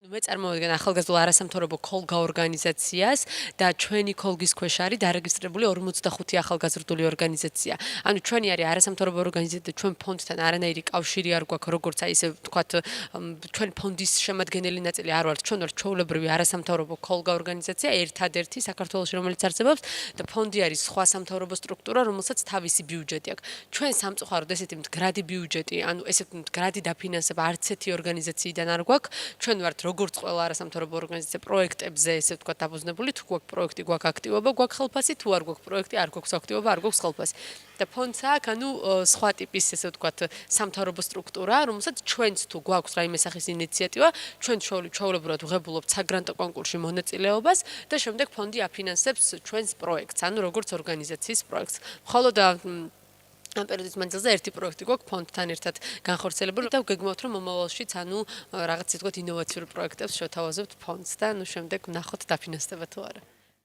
მე წარმოვიდგენ ახალგაზრდულ არასამთავრობო ქოლგა ორგანიზაციას და ჩვენი ქოლგის ქვეშ არის დარეგისტრირებული 45 ახალგაზრდული ორგანიზაცია. ანუ ჩვენი არის არასამთავრობო ორგანიზაცია და ჩვენ ფონდთან არანაირი კავშირი არ გვაქვს, როგორც აი ესე ვთქვათ, ჩვენ ფონდის შემადგენელი ნაწილი არ ვართ, ჩვენ ვართ ჩვეულებრივი არასამთავრობო ქოლგა ორგანიზაცია, ერთადერთი საქართველოში, რომელიც არსებობს და ფონდი არის სხვა სამთავრობო სტრუქტურა, რომელსაც თავისი ბიუჯეტი აქვს. ჩვენ სამწუხაროდ ესეთი მდგრადი ბიუჯეტი, ანუ ესეთი მდგრადი დაფინანსება არც ერთი ორგანიზაციიდან არ გვაქვს. ჩვენ ვართ როგორც ყველა არასამთავრობო ორგანიზაცია პროექტებზე, ესე ვთქვათ, დაფუძნებული, თუ გვაქვს პროექტი, გვაქვს აქტივობა, გვაქვს ხელფასი, თუ არ გვაქვს პროექტი, არ გვაქვს აქტივობა, არ გვაქვს ხელფასი. და ფონდს აქვს, ანუ სხვა ტიპის, ესე ვთქვათ, სამთავრობო სტრუქტურა, რომელსაც ჩვენც თუ გვაქვს რაიმე სახის ინიციატივა, ჩვენ ჩვეულებრივად ვღებულობთ საგრანტო კონკურსში მონაწილეობას და შემდეგ ფონდი აფინანსებს ჩვენს პროექტს, ანუ როგორც ორგანიზაციის პროექტს. მხოლოდ ამ პერიოდის მანძილზე ერთი პროექტი გვაქვს ფონდთან ერთად განხორციელებული და ვგეგმავთ, რომ მომავალშიც, ანუ რაღაც ისე ვთქვათ, ინოვაციური პროექტებს შევთავაზებთ ფონდს და შემდეგ ვნახოთ დაფინანსდება თუ არა.